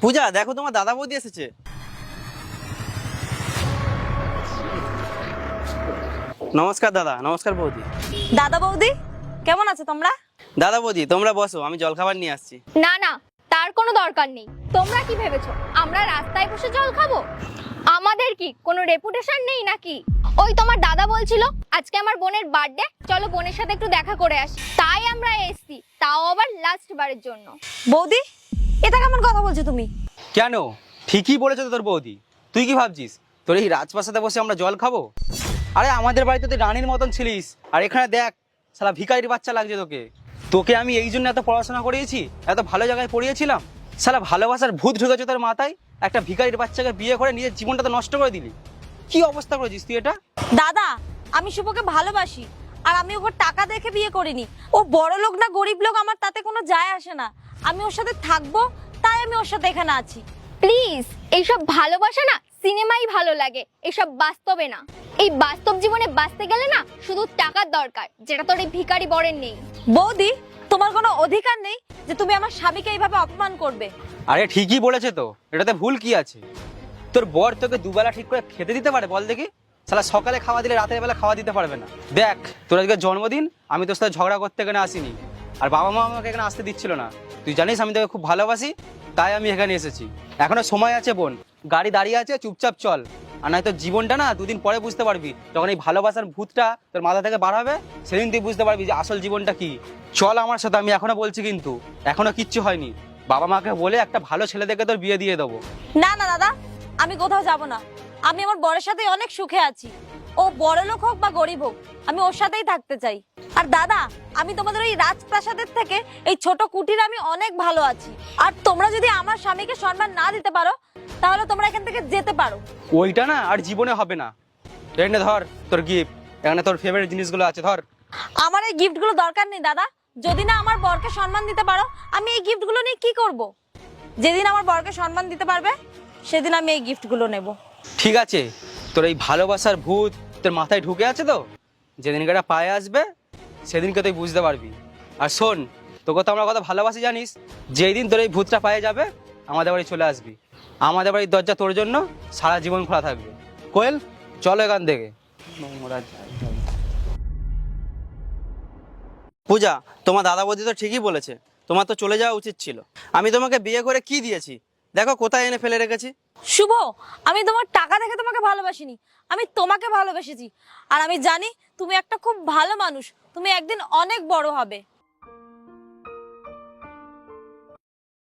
পূজা, দেখো তোমার দাদা বৌদি এসেছে। নমস্কার দাদা, নমস্কার বৌদি। দাদা বৌদি, কেমন আছো তোমরা? দাদা বৌদি তোমরা বসো, আমি জলখাবার নিয়ে আসছি। না না, তার কোনো দরকার নেই। তোমরা কি ভেবেছো আমরা রাস্তায় বসে জল খাবো? আমাদের কি কোনো রেপুটেশন নেই নাকি? ওই তোমার দাদা বলছিল আজকে আমার বোনের বার্থডে, চলো বোনের সাথে একটু দেখা করে আসি, তাই আমরা এসেছি, তাও আবার লাস্ট বারের জন্য। বৌদি, এটা কেমন কথা বলছো তুমি? কেন, ঠিকই বলেছো তো তোর বৌদি। তুই কি ভাবছিস তোর এই রাজপ্রাসাদে বসে আমরা জল খাবো? আরে আমাদের বাড়িতে তুই রানীর মতন ছিলিস, আর এখানে দেখ শালা ভিখারির বাচ্চা লাগছে তোকে। তোকে আমি এই জন্য এত পড়াশোনা করিয়েছি, এত ভালো জায়গায় পড়িয়েছিলাম, শালা ভালোবাসার ভূত ঢুকেছে তোর মাথায়। একটা ভিখারির বাচ্চাকে বিয়ে করে নিজের জীবনটা তো নষ্ট করে দিলি। কি অবস্থা করেছিস তুই এটা? দাদা, আমি শুভকে ভালোবাসি, আর আমি ওকে টাকা দেখে বিয়ে করিনি। ও বড় লোক না গরিব লোক আমার তাতে কোনো যায় আসে না। আমি ওর সাথে থাকবো, তাই আমি ওর সাথে এখানে আছি। প্লিজ, এইসব ভালোবাসা না সিনেমাই ভালো লাগে, এসব বাস্তবে না। এই বাস্তব জীবনে বাঁচতে গেলে না শুধু টাকার দরকার, যেটা তোর এই ভিখারি বরের নেই। বৌদি, তোমার কোনো অধিকার নেই যে তুমি আমার স্বামীকে এইভাবে অপমান করবে। আরে ঠিকই বলেছে তো, এটাতে ভুল কি আছে? তোর বর তোকে দুবেলা ঠিক করে খেতে দিতে পারে বল দেখি? শালা সকালে খাওয়া দিলে রাতের বেলা খাওয়া দিতে পারবে না। দেখ তোর আজকে জন্মদিন, আমি তোর সাথে ঝগড়া করতে এখানে আসিনি, আর বাবা মা আমাকে এখানে আসতে দিচ্ছিল না। তুই জানিস আমি তোকে খুব ভালোবাসি, তাই আমি এখানে এসেছি। এখনো সময় আছে বোন, গাড়ি দাঁড়িয়ে আছে, চুপচাপ চল। আর নয় তোর জীবনটা না দুদিন পরে বুঝতে পারবি, যখন এই ভালোবাসার ভূতটা তোর মাথা থেকে বার হবে, সেদিন তুই বুঝতে পারবি যে আসল জীবনটা কি। চল আমার সাথে, আমি এখনো বলছি, কিন্তু এখনো কিচ্ছু হয়নি। বাবা মাকে বলে একটা ভালো ছেলে দেখে তোর বিয়ে দিয়ে দেবো। না না দাদা, আমি কোথাও যাব না। আমি আমার বরের সাথে অনেক সুখে আছি। ও বড় লোক হোক বা গরিব হোক, আমি ওর সাথেই থাকতে চাই। আর দাদা, আমি তোমাদের ওই রাজপ্রাসাদের থেকে এই ছোট কুটির আমি অনেক ভালো আছি। আর তোমরা যদি আমার স্বামীকে সম্মান না দিতে পারো, তাহলে তোমরা এখান থেকে যেতে পারো। ওইটা না আর জীবনে হবে না। এনে ধর তোর গিফট, এখানে তোর ফেভারিট জিনিসগুলো আছে, ধর। আমার এই গিফটগুলো দরকার নেই দাদা। যদি না আমার বরকে সম্মান দিতে পারো, আমি এই গিফটগুলো নিয়ে কি করব? যেদিন আমার বরকে সম্মান দিতে পারবে, সেদিন আমি এই গিফটগুলো নেব। ঠিক আছে, তোর এই ভালোবাসার ভূত তোর মাথায় ঢুকে আছে তো, যেদিনকে এটা পায়ে আসবে সেদিনকে তুই বুঝতে পারবি। আর শোন, তোকে তো আমরা কত ভালোবাসি জানিস। যেই দিন তোর এই ভূতটা পায়ে যাবে, আমাদের বাড়ি চলে আসবি। আমাদের বাড়ির দরজা তোর জন্য সারা জীবন খোলা থাকবে। কোয়েল, চলো এখান থেকে। পূজা, তোমার দাদা বৌদি তো ঠিকই বলেছে, তোমার তো চলে যাওয়া উচিত ছিল। আমি তোমাকে বিয়ে করে কি দিয়েছি, দেখো কোথায় এনে ফেলে রেখেছি। শুভ, আমি তোমার টাকা দেখে তোমাকে ভালোবাসিনি, আমি তোমাকে ভালোবেসেছি। আর আমি জানি তুমি একটা খুব ভালো মানুষ, তুমি একদিন অনেক বড় হবে।